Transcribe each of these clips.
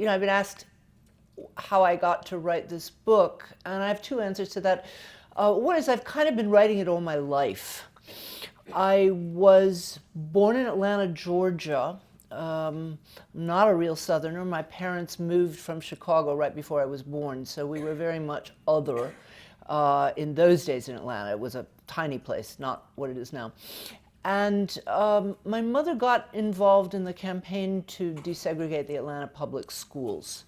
I've been asked how I got to write this book, and I have two answers to that. One is I've kind of been writing it all my life. I was born in Atlanta, Georgia. Not a real Southerner. My parents moved from Chicago right before I was born, so we were very much other in those days in Atlanta. It was a tiny place, not what it is now. And my mother got involved in the campaign to desegregate the Atlanta public schools.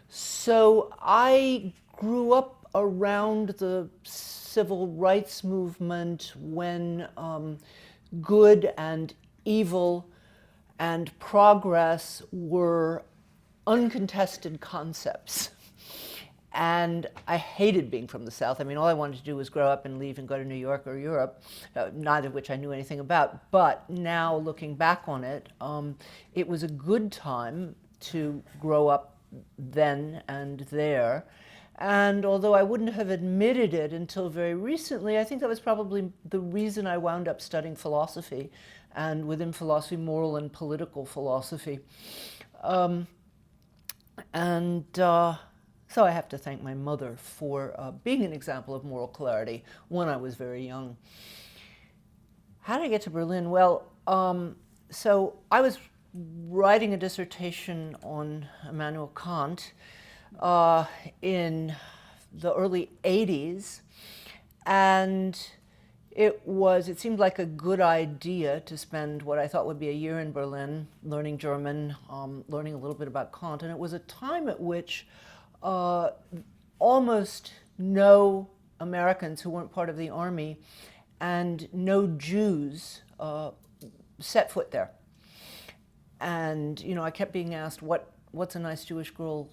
So I grew up around the civil rights movement when good and evil and progress were uncontested concepts. And I hated being from the South. I mean, all I wanted to do was grow up and leave and go to New York or Europe, neither of which I knew anything about. But now, looking back on it, it was a good time to grow up then and there. And although I wouldn't have admitted it until very recently, I think that was probably the reason I wound up studying philosophy, and within philosophy, moral and political philosophy. So I have to thank my mother for being an example of moral clarity when I was very young. How did I get to Berlin? Well, so I was writing a dissertation on Immanuel Kant in the early 80s, and it seemed like a good idea to spend what I thought would be a year in Berlin learning German, learning a little bit about Kant, and it was a time at which almost no Americans who weren't part of the army and no Jews set foot there. And I kept being asked, what's a nice Jewish girl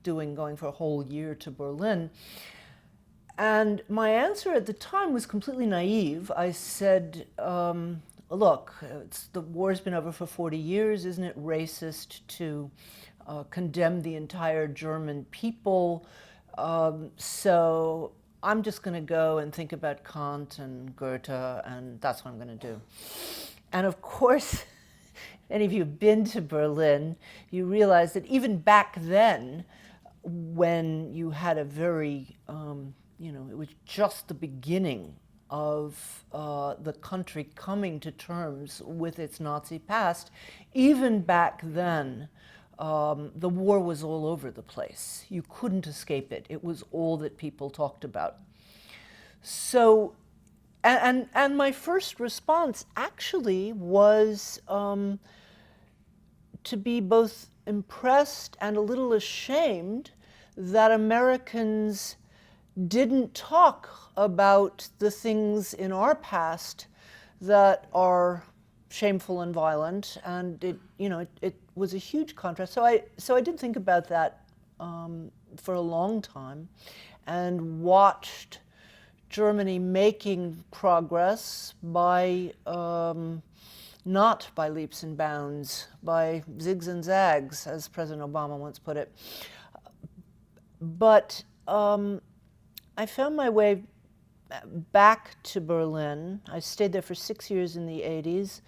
doing going for a whole year to Berlin? And my answer at the time was completely naive. I said, look, the war's been over for 40 years. Isn't it racist to condemn the entire German people? So I'm just going to go and think about Kant and Goethe, and that's what I'm going to do. And of course, any of you who've been to Berlin, you realize that even back then, when you had a very, it was just the beginning of the country coming to terms with its Nazi past, even back then, the war was all over the place. You couldn't escape it. It was all that people talked about. So, and my first response actually was to be both impressed and a little ashamed that Americans didn't talk about the things in our past that are shameful and violent, and it was a huge contrast. So I did think about that for a long time, and watched Germany making progress by not by leaps and bounds, by zigs and zags, as President Obama once put it. But I found my way back to Berlin. I stayed there for 6 years in the 80s,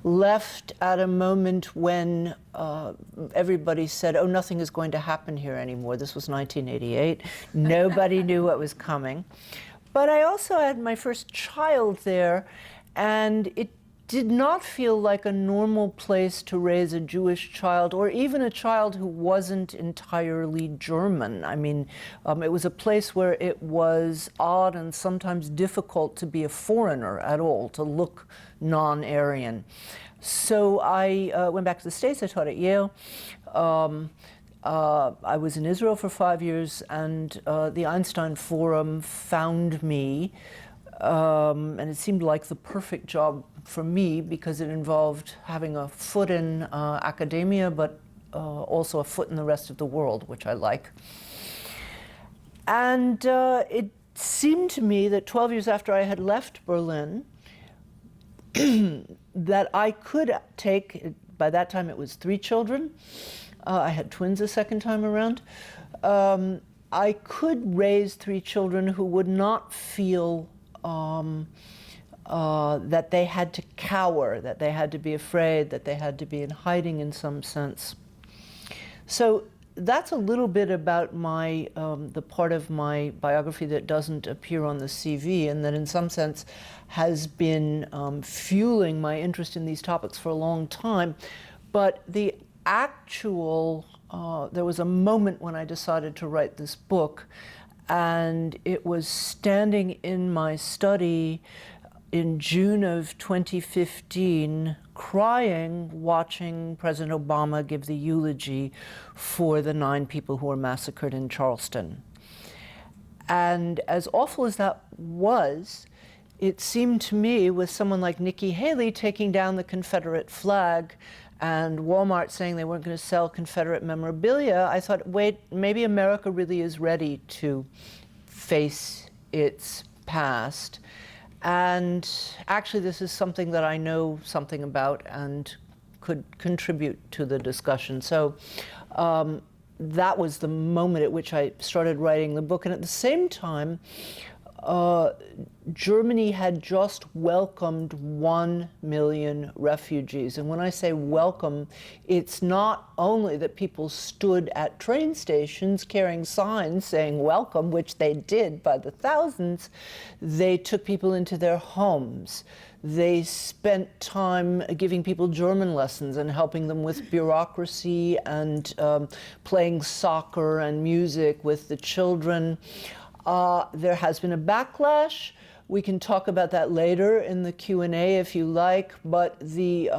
left at a moment when everybody said, oh, nothing is going to happen here anymore. This was 1988. Nobody knew what was coming. But I also had my first child there, and it did not feel like a normal place to raise a Jewish child, or even a child who wasn't entirely German. I mean, it was a place where it was odd and sometimes difficult to be a foreigner at all, to look non-Aryan. So I went back to the States. I taught at Yale. I was in Israel for 5 years, and the Einstein Forum found me. And it seemed like the perfect job for me because it involved having a foot in academia, but also a foot in the rest of the world, which I like. And it seemed to me that 12 years after I had left Berlin, that I could take, by that time it was 3 children. I had twins a second time around. I could raise 3 children who would not feel that they had to cower, that they had to be afraid, that they had to be in hiding in some sense. So that's a little bit about my the part of my biography that doesn't appear on the CV, and that in some sense has been fueling my interest in these topics for a long time. But the actual, there was a moment when I decided to write this book, and it was standing in my study in June of 2015, crying, watching President Obama give the eulogy for the 9 people who were massacred in Charleston. And as awful as that was, it seemed to me, with someone like Nikki Haley taking down the Confederate flag and Walmart saying they weren't going to sell Confederate memorabilia, I thought, wait, maybe America really is ready to face its past. And actually, this is something that I know something about and could contribute to the discussion. So that was the moment at which I started writing the book. And at the same time, Germany had just welcomed 1 million refugees. And when I say welcome, it's not only that people stood at train stations carrying signs saying welcome, which they did by the thousands. They took people into their homes. They spent time giving people German lessons and helping them with bureaucracy and playing soccer and music with the children. There has been a backlash. We can talk about that later in the Q&A if you like, but the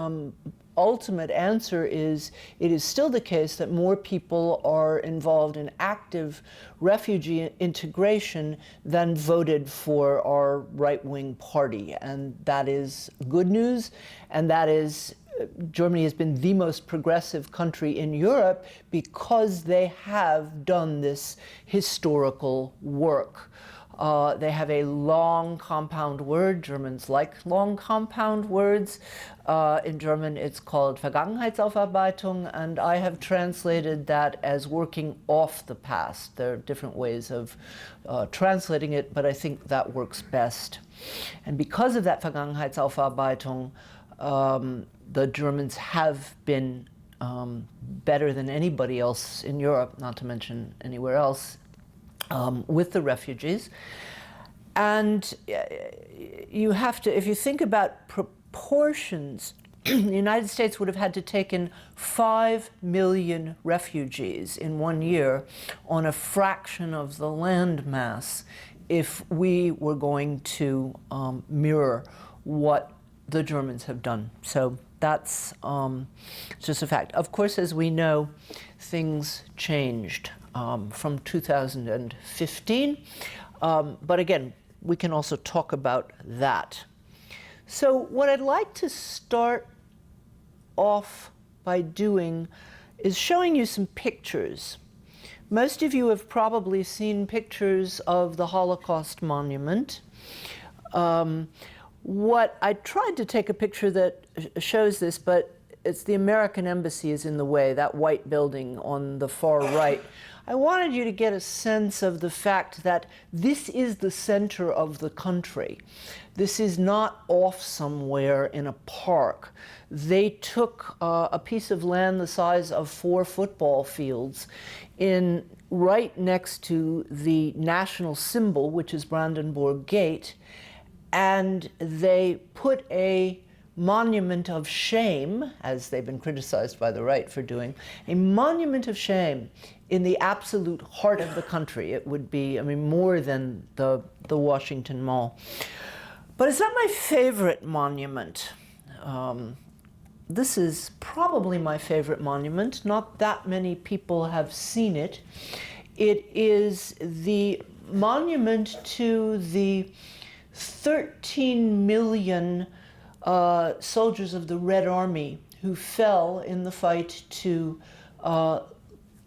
ultimate answer is it is still the case that more people are involved in active refugee integration than voted for our right-wing party. And that is good news, and that is Germany has been the most progressive country in Europe because they have done this historical work. They have a long compound word. Germans like long compound words. In German, it's called Vergangenheitsaufarbeitung, and I have translated that as working off the past. There are different ways of translating it, but I think that works best. And because of that Vergangenheitsaufarbeitung, the Germans have been better than anybody else in Europe, not to mention anywhere else, with the refugees. And you have to, if you think about proportions, the United States would have had to take in 5 million refugees in 1 year on a fraction of the land mass if we were going to mirror what the Germans have done. So that's just a fact. Of course, as we know, things changed from 2015. But again, we can also talk about that. So what I'd like to start off by doing is showing you some pictures. Most of you have probably seen pictures of the Holocaust Monument. What I tried to take a picture that shows this, but it's the American Embassy is in the way, that white building on the far right. I wanted you to get a sense of the fact that this is the center of the country. This is not off somewhere in a park. They took a piece of land the size of 4 football fields in right next to the national symbol, which is Brandenburg Gate, and they put a monument of shame, as they've been criticized by the right for doing, a monument of shame in the absolute heart of the country. It would be, I mean, more than the Washington Mall. But it's not my favorite monument. This is probably my favorite monument. Not that many people have seen it. It is the monument to the 13 million soldiers of the Red Army who fell in the fight to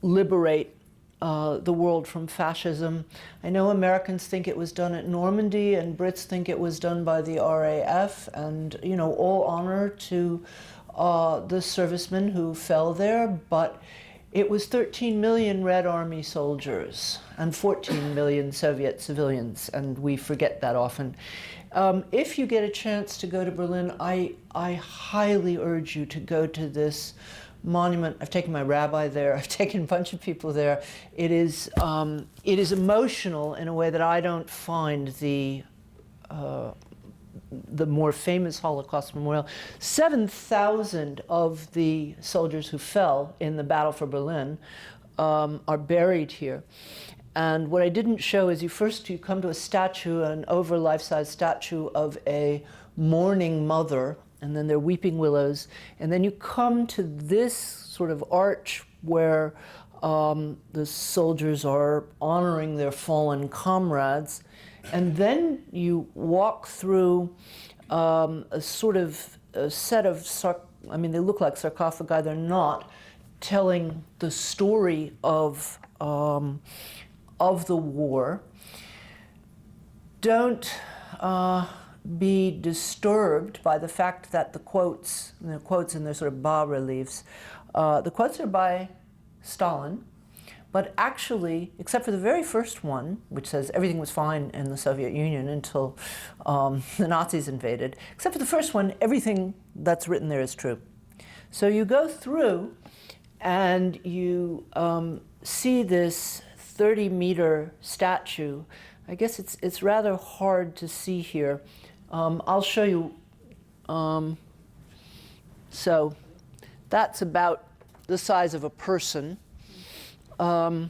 liberate the world from fascism. I know Americans think it was done at Normandy, and Brits think it was done by the RAF, and you know, all honor to the servicemen who fell there, but it was 13 million Red Army soldiers and 14 million Soviet civilians, and we forget that often. If you get a chance to go to Berlin, I highly urge you to go to this monument. I've taken my rabbi there. I've taken a bunch of people there. It is emotional in a way that I don't find the more famous Holocaust memorial. 7,000 of the soldiers who fell in the battle for Berlin are buried here. And what I didn't show is you come to a statue, an over life-size statue of a mourning mother, and then there are weeping willows, and then you come to this sort of arch where the soldiers are honoring their fallen comrades, and then you walk through a set of, they look like sarcophagi, they're not, telling the story of the war. Don't be disturbed by the fact that the quotes in their sort of bas-reliefs, the quotes are by Stalin, but actually, except for the very first one, which says everything was fine in the Soviet Union until the Nazis invaded, except for the first one, everything that's written there is true. So you go through and you see this 30-meter statue. I guess it's rather hard to see here. I'll show you. So that's about the size of a person. And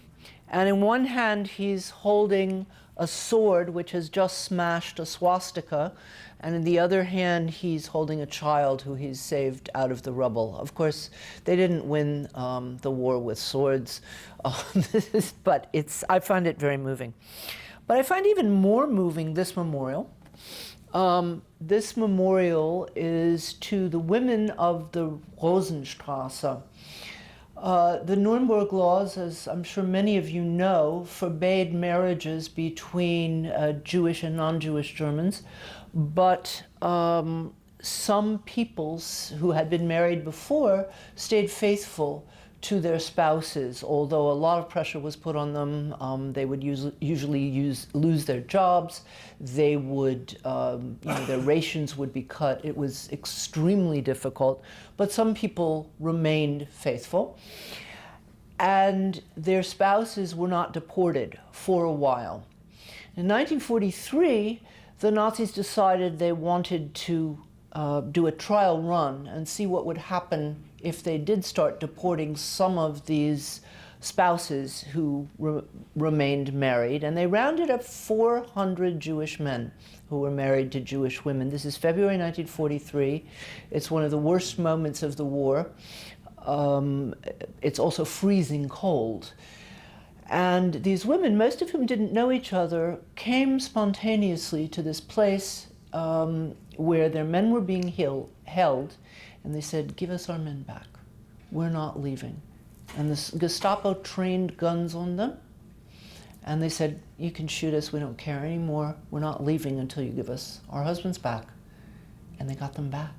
in one hand, he's holding a sword which has just smashed a swastika, and in the other hand, he's holding a child who he's saved out of the rubble. Of course, they didn't win the war with swords, but I find it very moving. But I find even more moving this memorial. This memorial is to the women of the Rosenstrasse. The Nuremberg laws, as I'm sure many of you know, forbade marriages between Jewish and non-Jewish Germans, but some peoples who had been married before stayed faithful to their spouses, although a lot of pressure was put on them. They would usually lose their jobs. They would, their rations would be cut. It was extremely difficult, but some people remained faithful. And their spouses were not deported for a while. In 1943, the Nazis decided they wanted to do a trial run and see what would happen if they did start deporting some of these spouses who remained married. And they rounded up 400 Jewish men who were married to Jewish women. This is February 1943. It's one of the worst moments of the war. It's also freezing cold. And these women, most of whom didn't know each other, came spontaneously to this place where their men were being held, and they said, "Give us our men back. We're not leaving." And the Gestapo trained guns on them, and they said, "You can shoot us, we don't care anymore. We're not leaving until you give us our husbands back." And they got them back.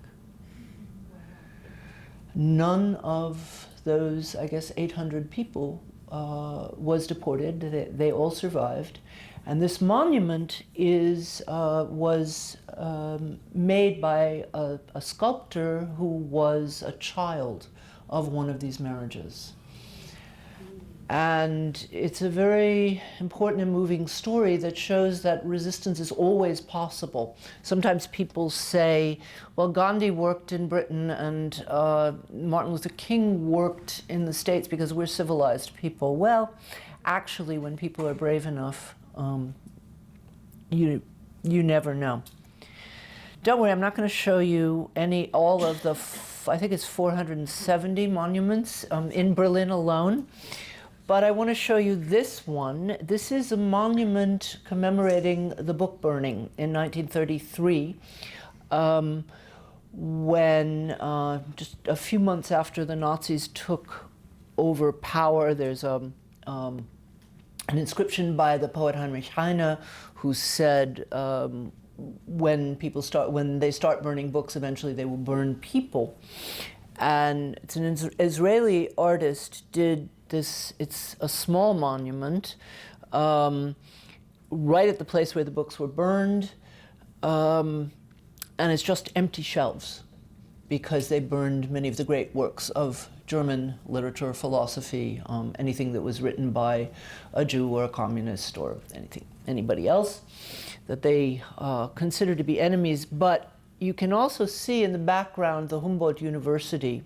None of those, I guess, 800 people was deported. They all survived. And this monument was made by a sculptor who was a child of one of these marriages. And it's a very important and moving story that shows that resistance is always possible. Sometimes people say, well, Gandhi worked in Britain and Martin Luther King worked in the States because we're civilized people. Well, actually, when people are brave enough, you never know. Don't worry, I'm not going to show you all of the, I think it's 470 monuments in Berlin alone. But I want to show you this one. This is a monument commemorating the book burning in 1933, when just a few months after the Nazis took over power, there's an inscription by the poet Heinrich Heine, who said, when they start burning books, eventually they will burn people. And it's an Israeli artist did this. It's a small monument right at the place where the books were burned, and it's just empty shelves because they burned many of the great works of German literature, philosophy, anything that was written by a Jew or a communist or anybody else that they consider to be enemies. But you can also see in the background the Humboldt University.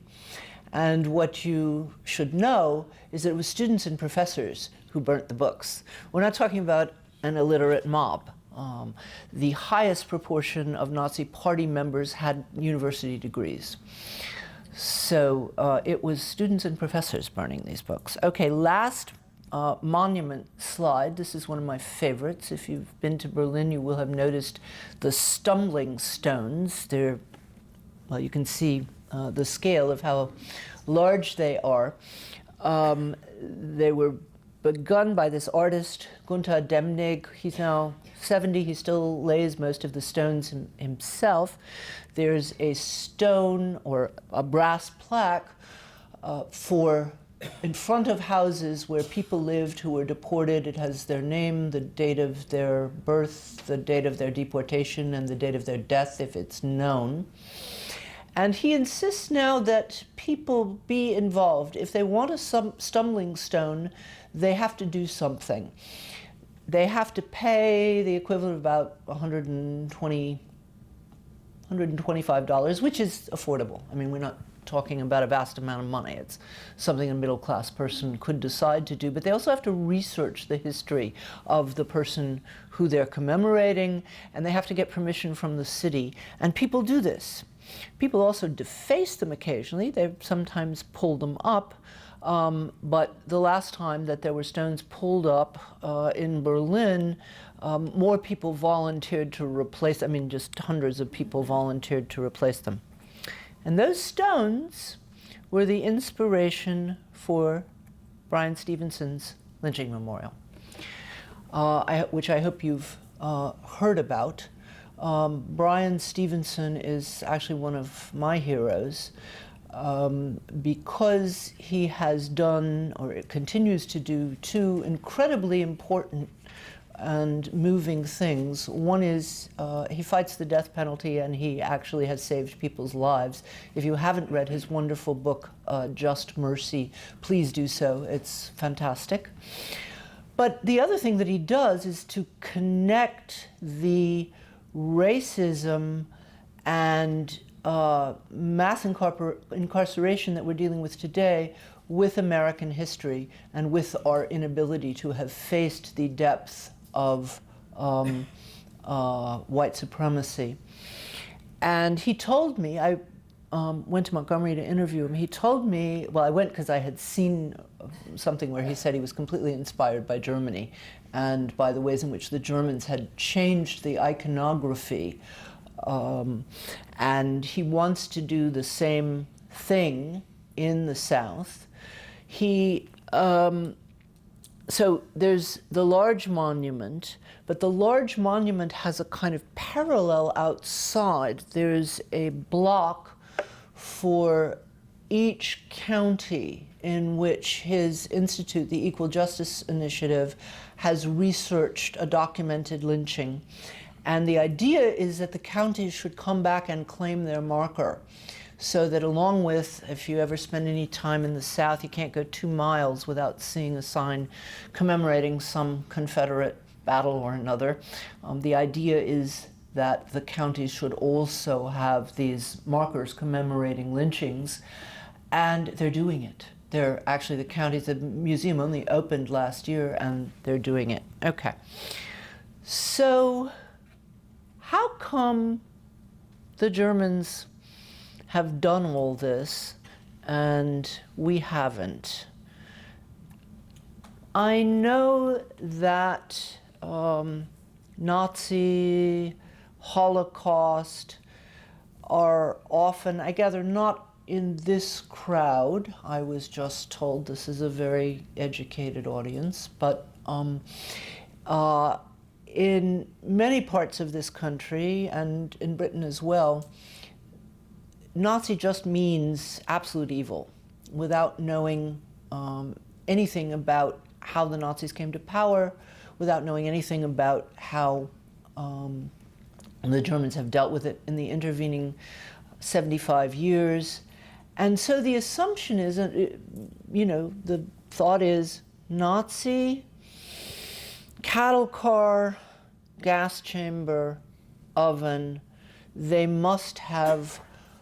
And what you should know is that it was students and professors who burnt the books. We're not talking about an illiterate mob. The highest proportion of Nazi party members had university degrees. So it was students and professors burning these books. Okay, last monument slide. This is one of my favorites. If you've been to Berlin, you will have noticed the stumbling stones. They're, well, you can see the scale of how large they are. They were begun by this artist, Gunther Demnig. He's now 70. He still lays most of the stones himself. There's a stone or a brass plaque in front of houses where people lived who were deported. It has their name, the date of their birth, the date of their deportation, and the date of their death, if it's known. And he insists now that people be involved. If they want a stumbling stone, they have to do something. They have to pay the equivalent of about $125, which is affordable. I mean, we're not talking about a vast amount of money. It's something a middle-class person could decide to do. But they also have to research the history of the person who they're commemorating, and they have to get permission from the city. And people do this. People also deface them occasionally. They sometimes pull them up. But the last time that there were stones pulled up in Berlin, more people volunteered to replace, I mean, just hundreds of people volunteered to replace them. And those stones were the inspiration for Bryan Stevenson's lynching memorial, which I hope you've heard about. Bryan Stevenson is actually one of my heroes because he has done, or continues to do, two incredibly important and moving things. One is he fights the death penalty, and he actually has saved people's lives. If you haven't read his wonderful book, Just Mercy, please do so. It's fantastic. But the other thing that he does is to connect the racism and mass incarceration that we're dealing with today with American history and with our inability to have faced the depth of white supremacy. And he told me, I went to Montgomery to interview him. He told me, well, I went because I had seen something where he said he was completely inspired by Germany and by the ways in which the Germans had changed the iconography. And he wants to do the same thing in the South. So there's the large monument, but the large monument has a kind of parallel outside. There's a block for each county in which his institute, the Equal Justice Initiative, has researched a documented lynching. And the idea is that the counties should come back and claim their marker, so that along with, if you ever spend any time in the South, you can't go 2 miles without seeing a sign commemorating some Confederate battle or another. The idea is that the counties should also have these markers commemorating lynchings, and they're doing it. They're actually, the counties, the museum only opened last year, and they're doing it. Okay. So how come the Germans have done all this and we haven't? I know that Nazi, Holocaust are often, I gather, not in this crowd. I was just told this is a very educated audience, but in many parts of this country and in Britain as well, Nazi just means absolute evil without knowing anything about how the Nazis came to power, without knowing anything about how the Germans have dealt with it in the intervening 75 years. And so the assumption is, the thought is Nazi, cattle car, gas chamber, oven, they must have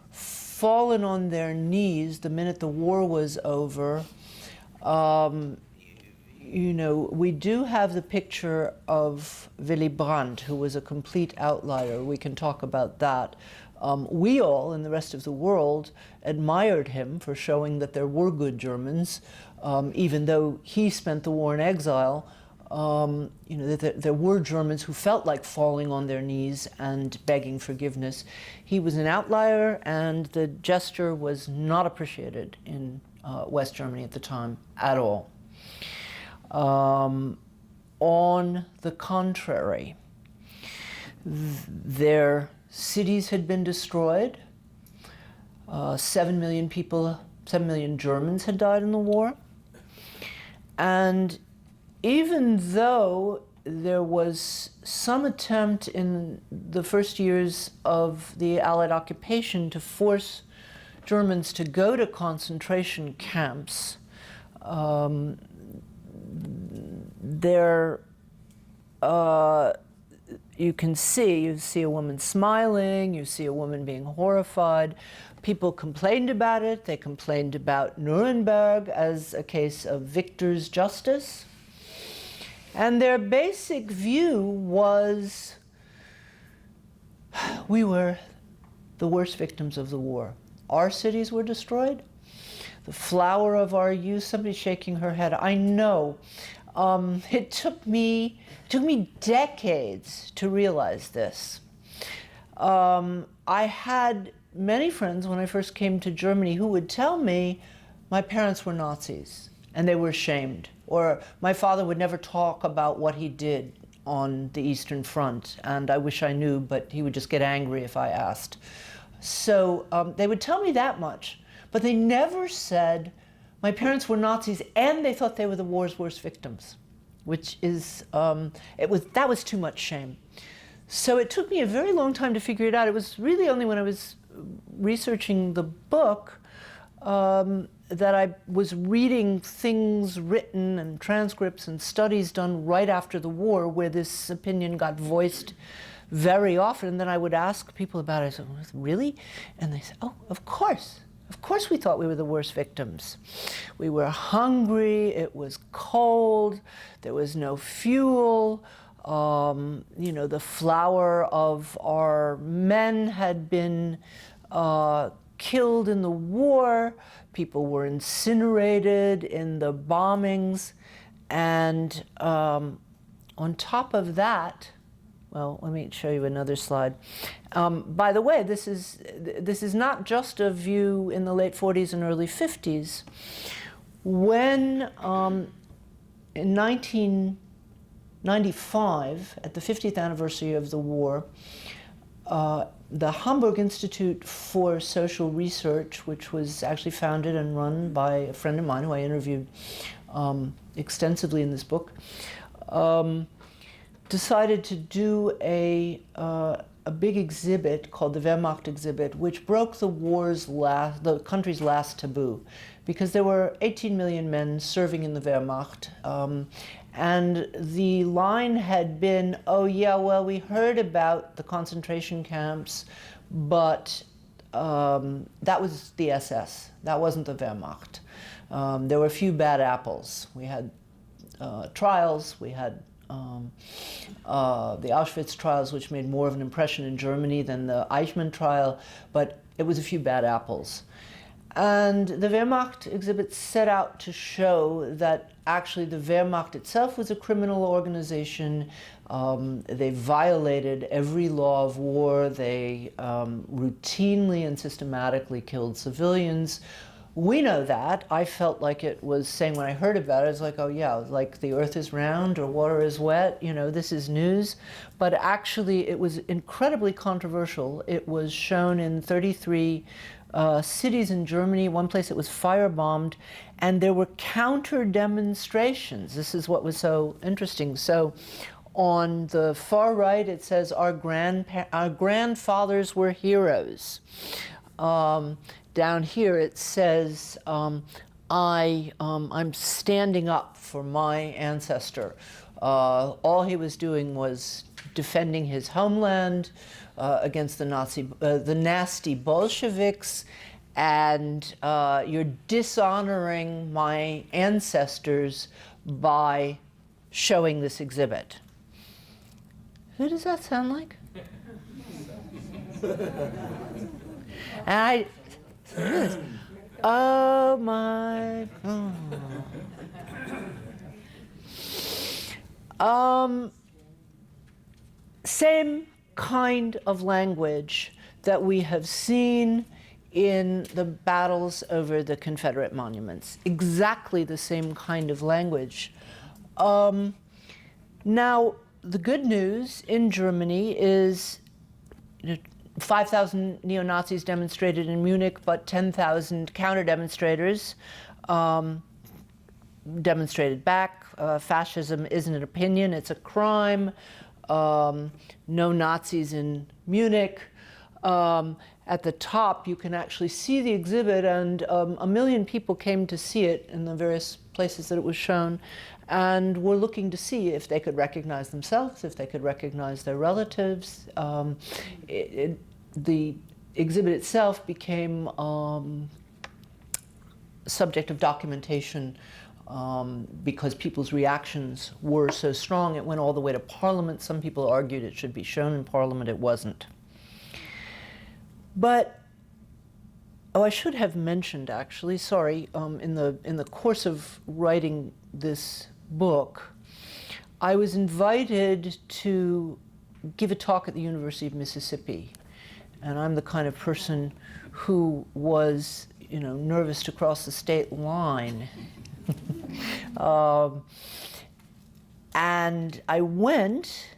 fallen on their knees the minute the war was over. We do have the picture of Willy Brandt, who was a complete outlier. We can talk about that. We all, in the rest of the world, admired him for showing that there were good Germans, even though he spent the war in exile. That there were Germans who felt like falling on their knees and begging forgiveness. He was an outlier, and the gesture was not appreciated in West Germany at the time at all. On the contrary, their cities had been destroyed. 7 million people, 7 million Germans had died in the war. And even though there was some attempt in the first years of the Allied occupation to force Germans to go to concentration camps, you see a woman smiling, you see a woman being horrified. People complained about it. They complained about Nuremberg as a case of victor's justice. And their basic view was, we were the worst victims of the war. Our cities were destroyed. The flower of our youth, somebody's shaking her head. I know. It took me decades to realize this. I had many friends when I first came to Germany who would tell me my parents were Nazis and they were ashamed. Or my father would never talk about what he did on the Eastern Front, and I wish I knew, but he would just get angry if I asked. So they would tell me that much, but they never said my parents were Nazis and they thought they were the war's worst victims, which is, that was too much shame. So it took me a very long time to figure it out. It was really only when I was researching the book that I was reading things written and transcripts and studies done right after the war where this opinion got voiced very often. And then I would ask people about it. I said, really? And they said, oh, of course. Of course we thought we were the worst victims. We were hungry, it was cold, there was no fuel. The flower of our men had been killed in the war. People were incinerated in the bombings. And on top of that, well, let me show you another slide. By the way, this is not just a view in the late 40s and early 50s. When in 1995, at the 50th anniversary of the war, the Hamburg Institute for Social Research, which was actually founded and run by a friend of mine who I interviewed extensively in this book, decided to do a big exhibit called the Wehrmacht exhibit, which broke the country's last taboo, because there were 18 million men serving in the Wehrmacht, and the line had been, oh yeah, well, we heard about the concentration camps, but that was the SS, that wasn't the Wehrmacht. There were a few bad apples. We had trials, we had the Auschwitz trials, which made more of an impression in Germany than the Eichmann trial, but it was a few bad apples. And the Wehrmacht exhibit set out to show that actually the Wehrmacht itself was a criminal organization. They violated every law of war. They routinely and systematically killed civilians. We know that. I felt like it was saying when I heard about it, I was like, oh yeah, like the earth is round or water is wet, this is news. But actually it was incredibly controversial. It was shown in 33 cities in Germany. One place it was firebombed, and there were counter demonstrations. This is what was so interesting. So on the far right, it says our grandfathers were heroes. down here it says, I'm standing up for my ancestor. All he was doing was defending his homeland against the nasty Bolsheviks, and you're dishonoring my ancestors by showing this exhibit. Who does that sound like? And oh my God. Same kind of language that we have seen in the battles over the Confederate monuments. Exactly the same kind of language. Now, the good news in Germany is 5,000 neo-Nazis demonstrated in Munich, but 10,000 counter-demonstrators demonstrated back. Fascism isn't an opinion, it's a crime. No Nazis in Munich. At the top, you can actually see the exhibit, and 1 million people came to see it in the various places that it was shown, and were looking to see if they could recognize themselves, if they could recognize their relatives. The exhibit itself became subject of documentation because people's reactions were so strong. It went all the way to Parliament. Some people argued it should be shown in Parliament. It wasn't. But, I should have mentioned, actually, sorry, in the course of writing this book, I was invited to give a talk at the University of Mississippi. And I'm the kind of person who was, nervous to cross the state line. And I went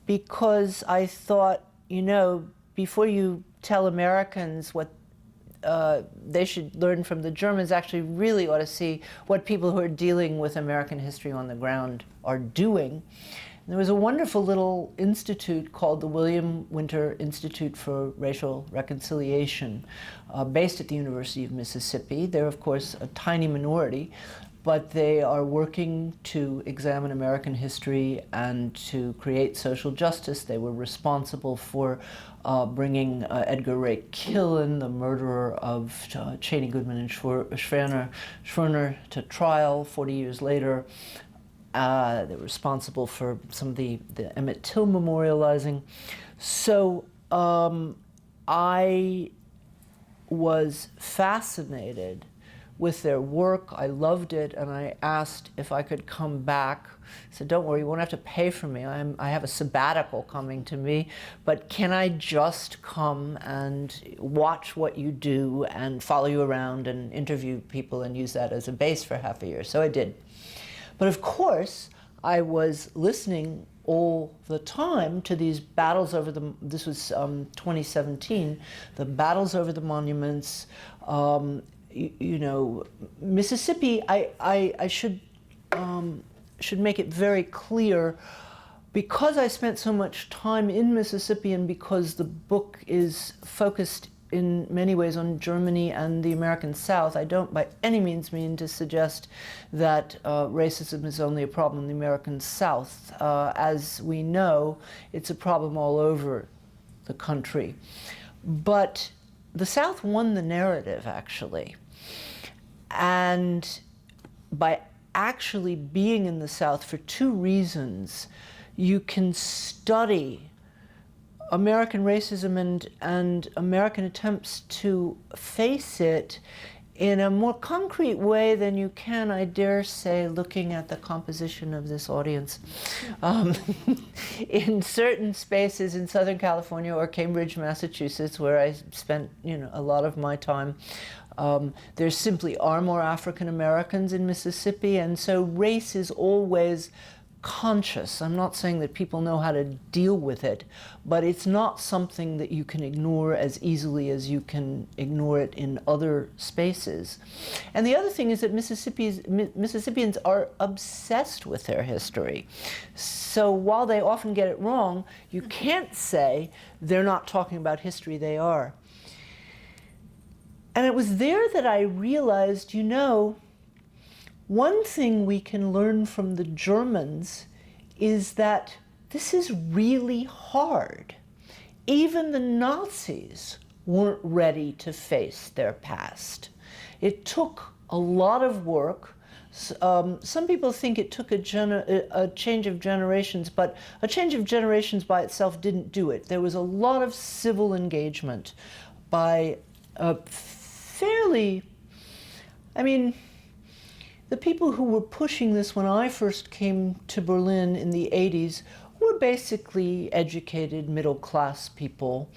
because I thought, before you tell Americans what they should learn from the Germans, actually really ought to see what people who are dealing with American history on the ground are doing. And there was a wonderful little institute called the William Winter Institute for Racial Reconciliation, based at the University of Mississippi. They're, of course, a tiny minority, but they are working to examine American history and to create social justice. They were responsible for bringing Edgar Ray Killen, the murderer of Cheney, Goodman, and Schwerner, to trial 40 years later. They were responsible for some of the Emmett Till memorializing. So I was fascinated with their work. I loved it, and I asked if I could come back. I said, don't worry, you won't have to pay for me. I have a sabbatical coming to me, but can I just come and watch what you do and follow you around and interview people and use that as a base for half a year? So I did. But of course, I was listening all the time to these battles over this was 2017, the battles over the monuments. Mississippi, I should make it very clear, because I spent so much time in Mississippi and because the book is focused in many ways on Germany and the American South, I don't by any means mean to suggest that racism is only a problem in the American South. As we know, it's a problem all over the country. But the South won the narrative, actually. And by actually being in the South for two reasons, you can study American racism and American attempts to face it in a more concrete way than you can, I dare say, looking at the composition of this audience. In certain spaces in Southern California or Cambridge, Massachusetts, where I spent a lot of my time, there simply are more African Americans in Mississippi, and so race is always conscious. I'm not saying that people know how to deal with it, but it's not something that you can ignore as easily as you can ignore it in other spaces. And the other thing is that Mississippians are obsessed with their history. So while they often get it wrong, you can't say they're not talking about history. They are. And it was there that I realized, you know, one thing we can learn from the Germans is that this is really hard. Even the Nazis weren't ready to face their past. It took a lot of work. Some people think it took a change of generations, but a change of generations by itself didn't do it. There was a lot of civil engagement by fairly, I mean, the people who were pushing this when I first came to Berlin in the 80s were basically educated middle-class people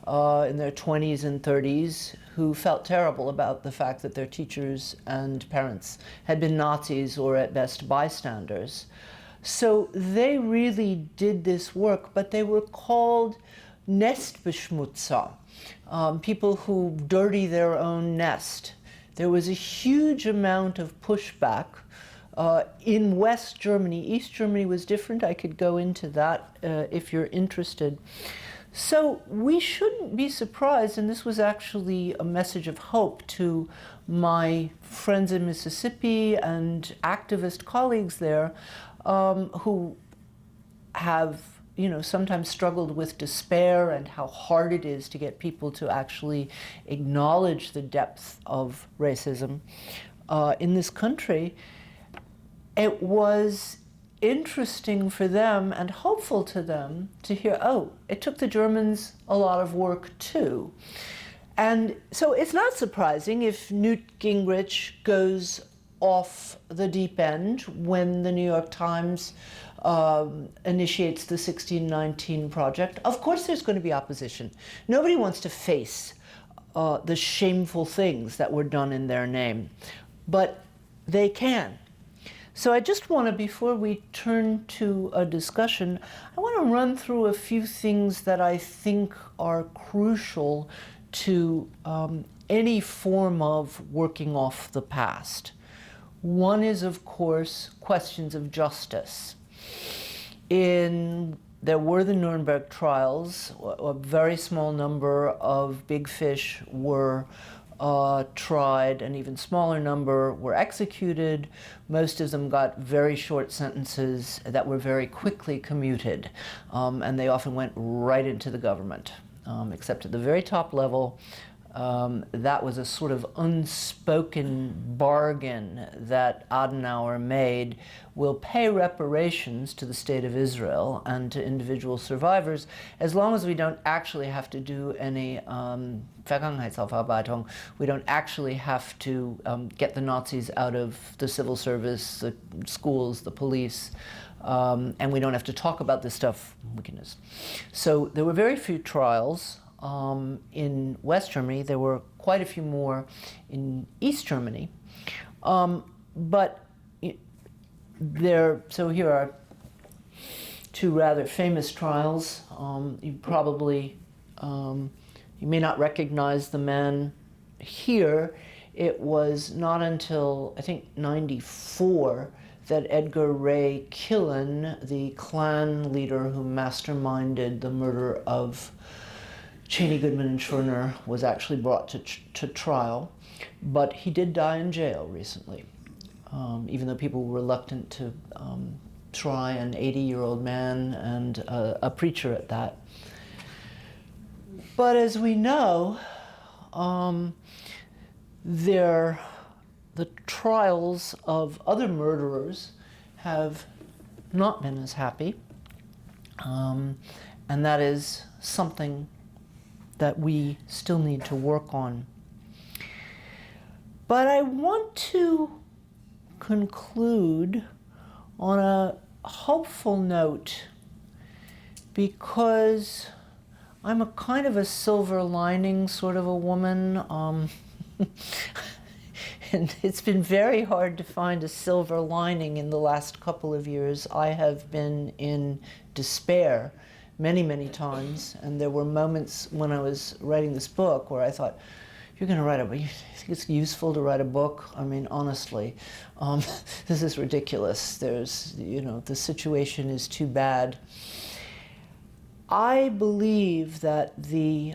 in their 20s and 30s who felt terrible about the fact that their teachers and parents had been Nazis or at best bystanders. So they really did this work, but they were called Nestbeschmutzer, people who dirty their own nest. There was a huge amount of pushback in West Germany. East Germany was different. I could go into that if you're interested. So we shouldn't be surprised, and this was actually a message of hope to my friends in Mississippi and activist colleagues there who have, you know, sometimes struggled with despair and how hard it is to get people to actually acknowledge the depth of racism in this country. It was interesting for them and hopeful to them to hear, oh, it took the Germans a lot of work too. And so it's not surprising if Newt Gingrich goes off the deep end when the New York Times initiates the 1619 Project. Of course there's going to be opposition. Nobody wants to face the shameful things that were done in their name, but they can. So I just want to, before we turn to a discussion, I want to run through a few things that I think are crucial to any form of working off the past. One is, of course, questions of justice. There were the Nuremberg trials. A very small number of big fish were tried, an even smaller number were executed. Most of them got very short sentences that were very quickly commuted, and they often went right into the government, except at the very top level. That was a sort of unspoken bargain that Adenauer made. We'll pay reparations to the state of Israel and to individual survivors as long as we don't actually have to do any Vergangenheitsaufarbeitung. We don't actually have to get the Nazis out of the civil service, the schools, the police, and we don't have to talk about this stuff. So there were very few trials. In West Germany. There were quite a few more in East Germany. So here are two rather famous trials. You may not recognize the man here. It was not until, I think, 94 that Edgar Ray Killen, the Klan leader who masterminded the murder of Cheney, Goodman, and Schwerner, was actually brought to trial, but he did die in jail recently, even though people were reluctant to try an 80-year-old man and a preacher at that. But as we know, the trials of other murderers have not been as happy, and that is something that we still need to work on. But I want to conclude on a hopeful note because I'm a kind of a silver lining sort of a woman. And it's been very hard to find a silver lining in the last couple of years. I have been in despair many, many times, and there were moments when I was writing this book where I thought, you're going to write a book? You think it's useful to write a book? I mean, honestly, this is ridiculous. The situation is too bad. I believe that the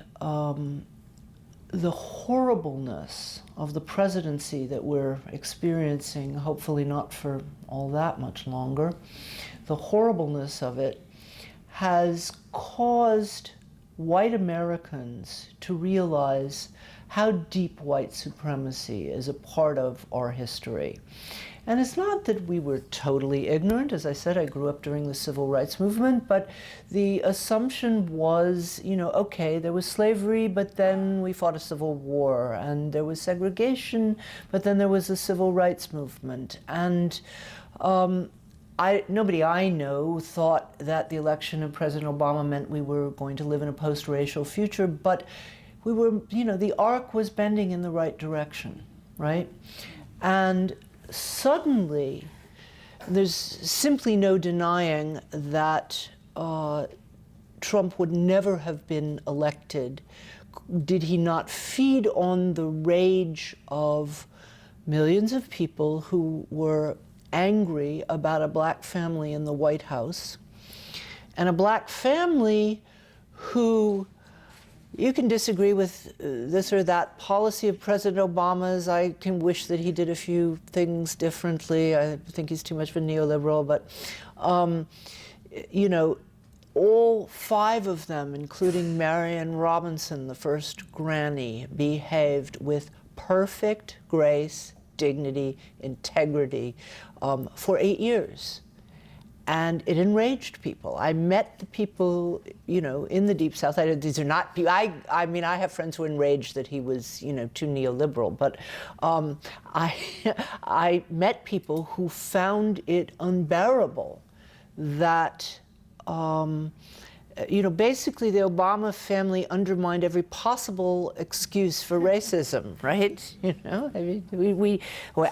the horribleness of the presidency that we're experiencing, hopefully not for all that much longer, the horribleness of it has caused white Americans to realize how deep white supremacy is a part of our history. And it's not that we were totally ignorant. As I said, I grew up during the civil rights movement, but the assumption was, you know, okay, there was slavery, but then we fought a civil war, and there was segregation, but then there was the civil rights movement. And nobody I know thought that the election of President Obama meant we were going to live in a post-racial future, but we were, you know, the arc was bending in the right direction, right? And suddenly, there's simply no denying that Trump would never have been elected did he not feed on the rage of millions of people who were angry about a black family in the White House, and a black family who, you can disagree with this or that policy of President Obama's. I can wish that he did a few things differently. I think he's too much of a neoliberal, but you know, all 5 of them, including Marion Robinson, the first granny, behaved with perfect grace, dignity, integrity for 8 years. And it enraged people. I met the people, you know, in the Deep South. These are not, I mean, I have friends who are enraged that he was, you know, too neoliberal, but I met people who found it unbearable that, you know, basically the Obama family undermined every possible excuse for racism, right? You know, I mean,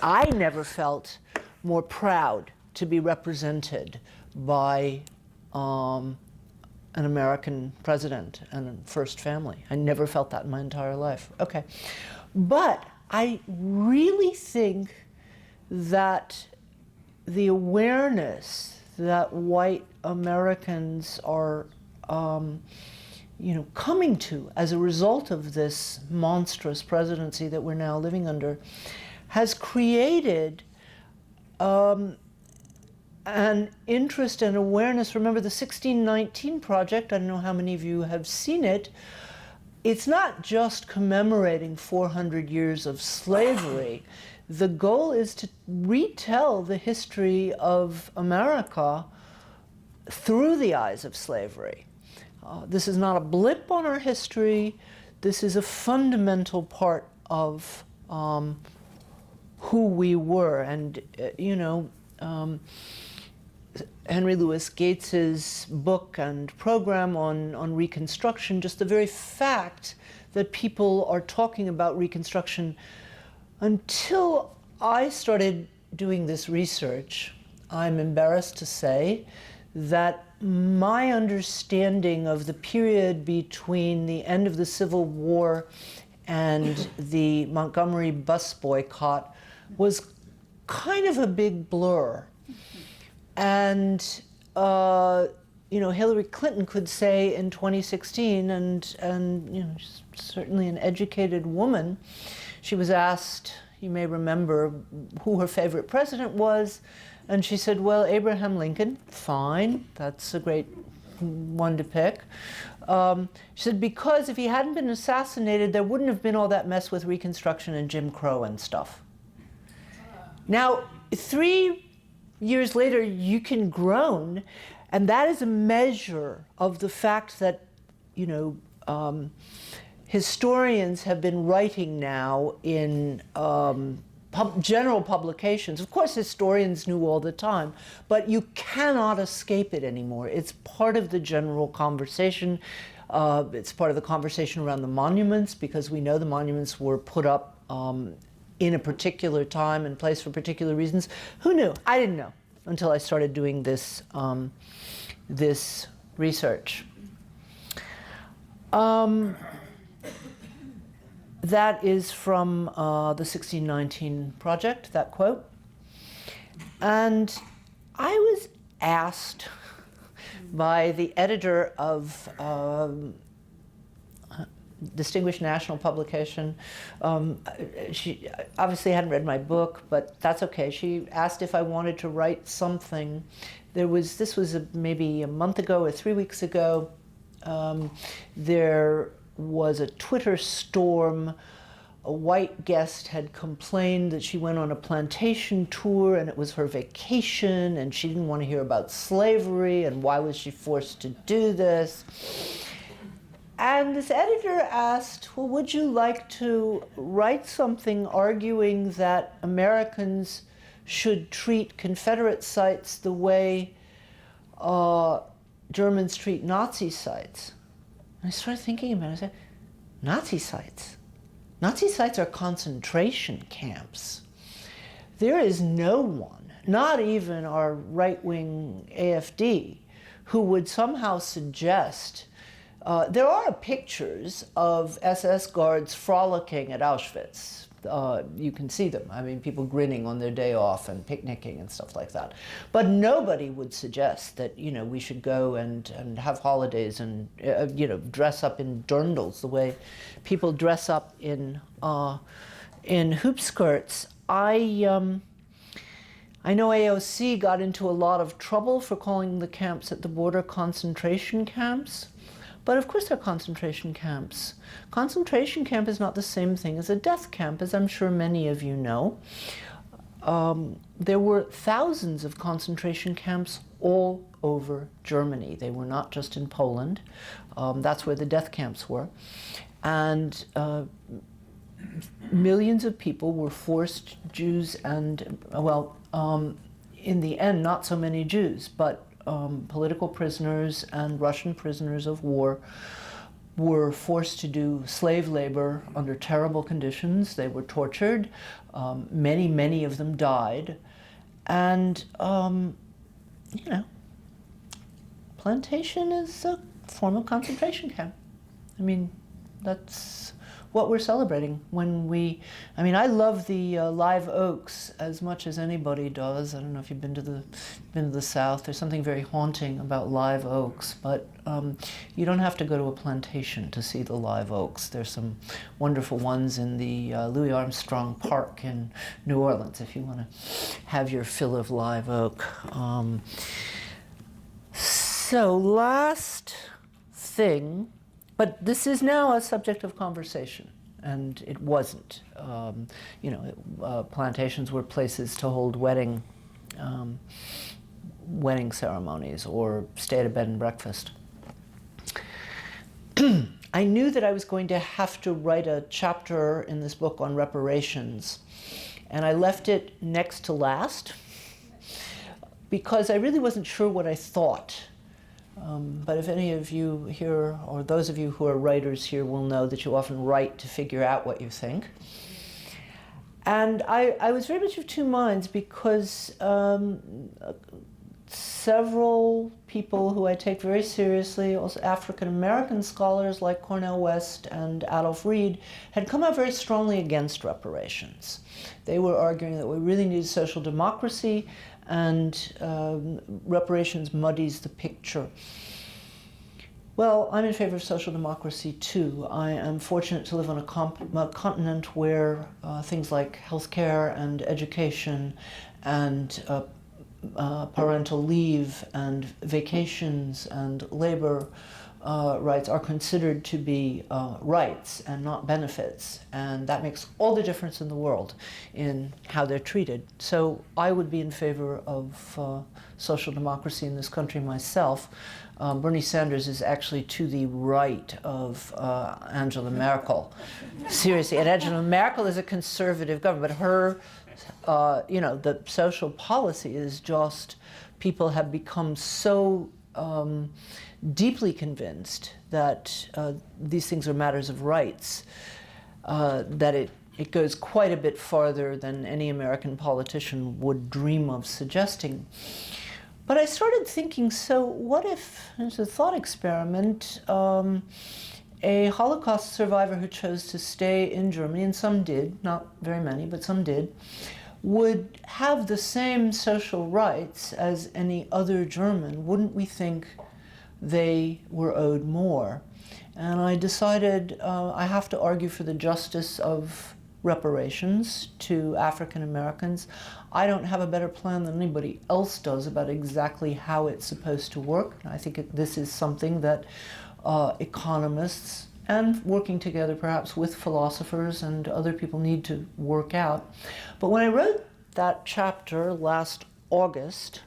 I never felt more proud to be represented by an American president and a first family. I never felt that in my entire life. Okay. But I really think that the awareness that white Americans are you know, coming to as a result of this monstrous presidency that we're now living under has created an interest and awareness. Remember the 1619 Project, I don't know how many of you have seen it. It's not just commemorating 400 years of slavery. The goal is to retell the history of America through the eyes of slavery. This is not a blip on our history. This is a fundamental part of who we were. And, you know, Henry Louis Gates's book and program on Reconstruction, just the very fact that people are talking about Reconstruction. Until I started doing this research, I'm embarrassed to say that my understanding of the period between the end of the Civil War and the Montgomery bus boycott was kind of a big blur. And you know, Hillary Clinton could say in 2016, and you know, she's certainly an educated woman, she was asked, you may remember, who her favorite president was, and she said, well, Abraham Lincoln. Fine, that's a great one to pick. She said, because if he hadn't been assassinated, there wouldn't have been all that mess with Reconstruction and Jim Crow and stuff. Now, 3 years later, you can groan, and that is a measure of the fact that, you know, historians have been writing now in general publications. Of course, historians knew all the time, but you cannot escape it anymore. It's part of the general conversation. It's part of the conversation around the monuments, because we know the monuments were put up in a particular time and place for particular reasons. Who knew? I didn't know until I started doing this, this research. That is from the 1619 Project, that quote. And I was asked by the editor of distinguished national publication. She obviously hadn't read my book, but that's okay. She asked if I wanted to write something. This was maybe a month ago or 3 weeks ago. There was a Twitter storm. A white guest had complained that she went on a plantation tour and it was her vacation and she didn't want to hear about slavery and why was she forced to do this. And this editor asked, well, would you like to write something arguing that Americans should treat Confederate sites the way Germans treat Nazi sites? And I started thinking about it. I said, Nazi sites? Nazi sites are concentration camps. There is no one, not even our right-wing AfD, who would somehow suggest, there are pictures of SS guards frolicking at Auschwitz. You can see them. I mean, people grinning on their day off and picnicking and stuff like that. But nobody would suggest that, you know, we should go and have holidays and, you know, dress up in dirndls the way people dress up in hoop skirts. I know AOC got into a lot of trouble for calling the camps at the border concentration camps. But of course they're concentration camps. Concentration camp is not the same thing as a death camp, as I'm sure many of you know. There were thousands of concentration camps all over Germany. They were not just in Poland. That's where the death camps were. And millions of people were forced, Jews and, well, in the end, not so many Jews, but political prisoners and Russian prisoners of war were forced to do slave labor under terrible conditions. They were tortured. Many of them died. And, you know, plantation is a form of concentration camp. I mean, that's what we're celebrating when we, I mean, I love the live oaks as much as anybody does. I don't know if you've been to the South. There's something very haunting about live oaks, but you don't have to go to a plantation to see the live oaks. There's some wonderful ones in the Louis Armstrong Park in New Orleans if you want to have your fill of live oak. So last thing, but this is now a subject of conversation, and it wasn't. You know, plantations were places to hold wedding ceremonies or stay at a bed and breakfast. I knew that I was going to have to write a chapter in this book on reparations, and I left it next to last because I really wasn't sure what I thought. But if any of you here, or those of you who are writers here, will know that you often write to figure out what you think. And I was very much of two minds because several people who I take very seriously, also African-American scholars like Cornel West and Adolph Reed, had come out very strongly against reparations. They were arguing that we really needed social democracy, and reparations muddies the picture. Well, I'm in favor of social democracy too. I am fortunate to live on a continent where things like healthcare and education and parental leave and vacations and labor rights are considered to be rights and not benefits. And that makes all the difference in the world in how they're treated. So I would be in favor of social democracy in this country myself. Bernie Sanders is actually to the right of Angela Merkel. Seriously, and Angela Merkel is a conservative government, but her, you know, the social policy is just, people have become so deeply convinced that these things are matters of rights, that it goes quite a bit farther than any American politician would dream of suggesting. But I started thinking, so what if, as a thought experiment, a Holocaust survivor who chose to stay in Germany, and some did, not very many, but some did, would have the same social rights as any other German? Wouldn't we think they were owed more? And I decided I have to argue for the justice of reparations to African Americans. I don't have a better plan than anybody else does about exactly how it's supposed to work. I think this is something that economists, and working together perhaps with philosophers and other people, need to work out. But when I wrote that chapter last August,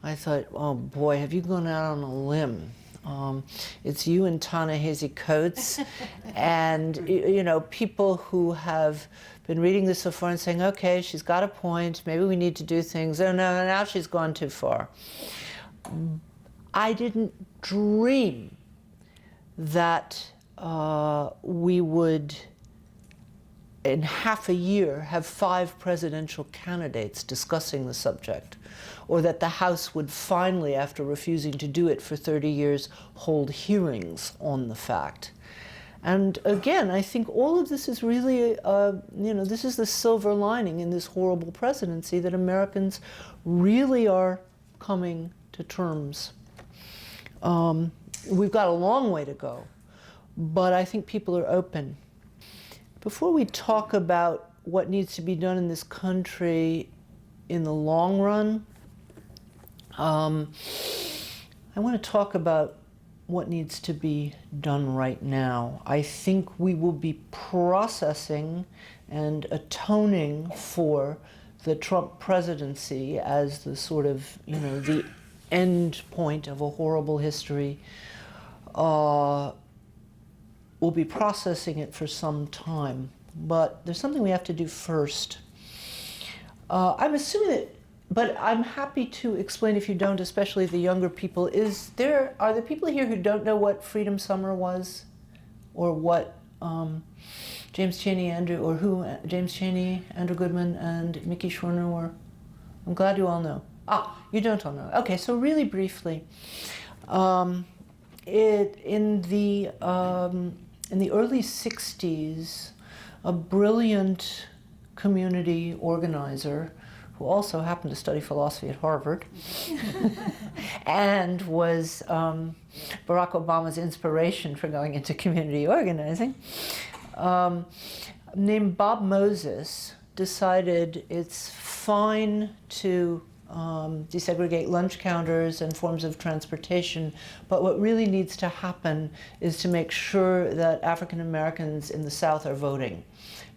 I thought, oh boy, have you gone out on a limb? It's you and Ta-Nehisi Coates and people who have been reading this so far and saying, okay, she's got a point, maybe we need to do things. Oh no, now she's gone too far. I didn't dream that we would, in half a year, have 5 presidential candidates discussing the subject, or that the House would finally, after refusing to do it for 30 years, hold hearings on the fact. And again, I think all of this is really, this is the silver lining in this horrible presidency, that Americans really are coming to terms. We've got a long way to go, but I think people are open. Before we talk about what needs to be done in this country in the long run, I want to talk about what needs to be done right now. I think we will be processing and atoning for the Trump presidency as the sort of, the end point of a horrible history. We'll be processing it for some time, but there's something we have to do first. I'm assuming that, but I'm happy to explain if you don't, especially the younger people. Are there people here who don't know what Freedom Summer was, or what James Chaney, Andrew Goodman, and Mickey Schwerner were? I'm glad you all know. You don't all know. Okay, so really briefly, in the early 60s, a brilliant community organizer who also happened to study philosophy at Harvard and was Barack Obama's inspiration for going into community organizing, named Bob Moses, decided it's fine to desegregate lunch counters and forms of transportation, but what really needs to happen is to make sure that African Americans in the South are voting,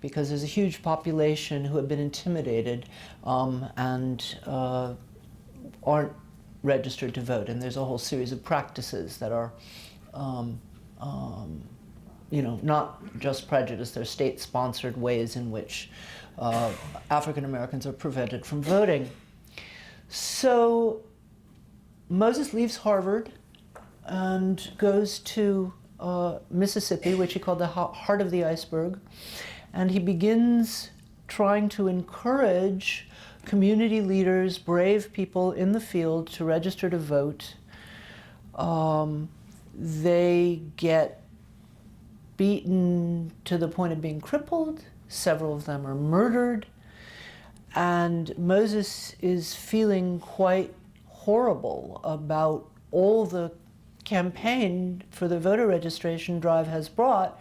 because there's a huge population who have been intimidated and aren't registered to vote, and there's a whole series of practices that are not just prejudice, they're state-sponsored ways in which African Americans are prevented from voting. So Moses leaves Harvard and goes to Mississippi, which he called the heart of the iceberg, and he begins trying to encourage community leaders, brave people in the field, to register to vote. They get beaten to the point of being crippled. Several of them are murdered. And Moses is feeling quite horrible about all the campaign for the voter registration drive has brought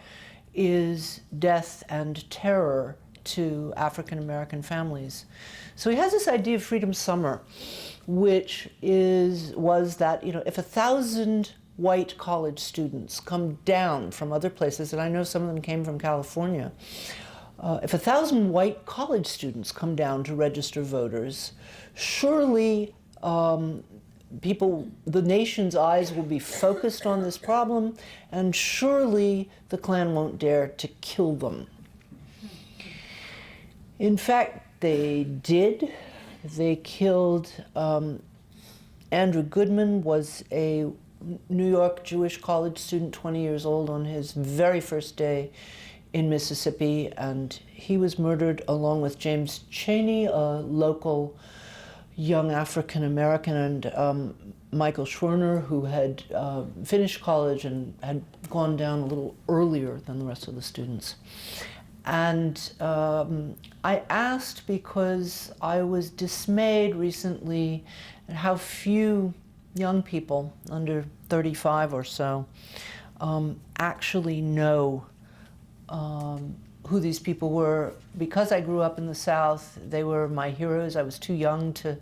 is death and terror to African American families. So he has this idea of Freedom Summer, which was that, if 1,000 white college students come down from other places, and I know some of them came from California, if 1,000 white college students come down to register voters, surely the nation's eyes will be focused on this problem, and surely the Klan won't dare to kill them. In fact, they did. They killed Andrew Goodman, was a New York Jewish college student, 20 years old, on his very first day in Mississippi, and he was murdered along with James Chaney, a local young African American, and Michael Schwerner, who had finished college and had gone down a little earlier than the rest of the students. And I asked because I was dismayed recently at how few young people, under 35 or so, actually know who these people were. Because I grew up in the South, they were my heroes. I was too young to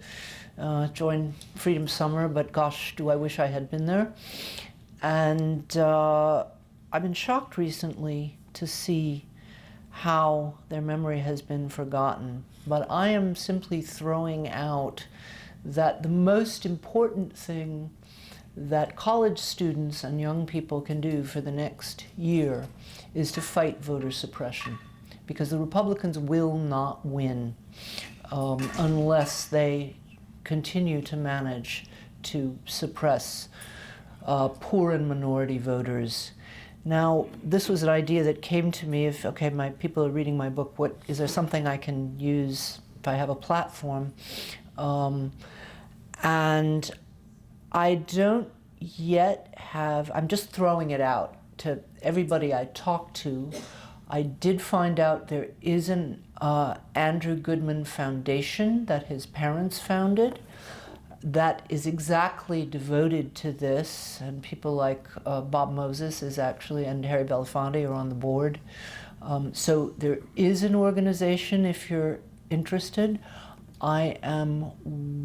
join Freedom Summer, but gosh, do I wish I had been there. And I've been shocked recently to see how their memory has been forgotten. But I am simply throwing out that the most important thing that college students and young people can do for the next year is to fight voter suppression, because the Republicans will not win unless they continue to manage to suppress poor and minority voters. Now, this was an idea that came to me. If, okay, my people are reading my book, what is there something I can use if I have a platform? And I don't yet have, I'm just throwing it out to everybody I talk to. I did find out there is an Andrew Goodman Foundation that his parents founded that is exactly devoted to this, and people like Bob Moses is actually, and Harry Belafonte are on the board. So there is an organization if you're interested. I am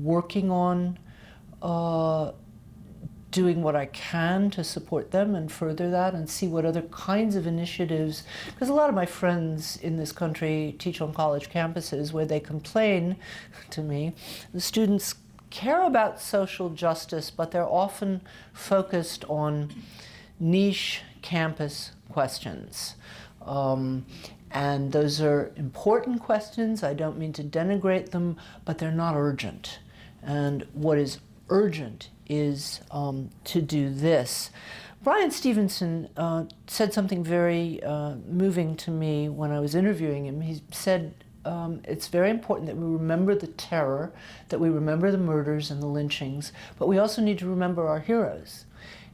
working on doing what I can to support them and further that and see what other kinds of initiatives, because a lot of my friends in this country teach on college campuses where they complain to me, the students care about social justice, but they're often focused on niche campus questions. And those are important questions. I don't mean to denigrate them, but they're not urgent. And what is urgent is to do this. Bryan Stevenson said something very moving to me when I was interviewing him. He said, it's very important that we remember the terror, that we remember the murders and the lynchings, but we also need to remember our heroes.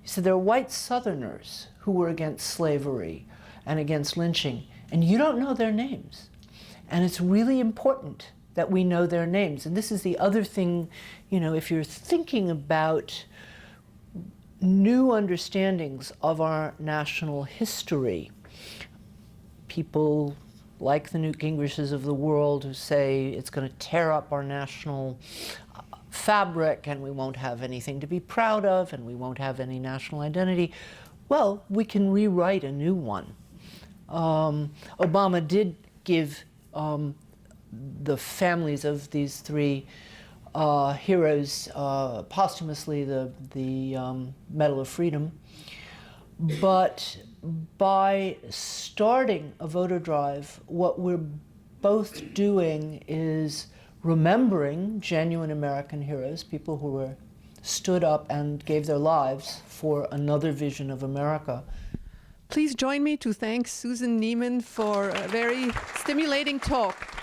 He said there are white Southerners who were against slavery and against lynching, and you don't know their names. And it's really important that we know their names. And this is the other thing, you know, if you're thinking about new understandings of our national history, people like the Newt Gingriches of the world who say it's going to tear up our national fabric and we won't have anything to be proud of and we won't have any national identity. Well, we can rewrite a new one. Obama did give the families of these three heroes posthumously the Medal of Freedom. But by starting a voter drive, what we're both doing is remembering genuine American heroes, people who were stood up and gave their lives for another vision of America. Please join me to thank Susan Neiman for a very stimulating talk.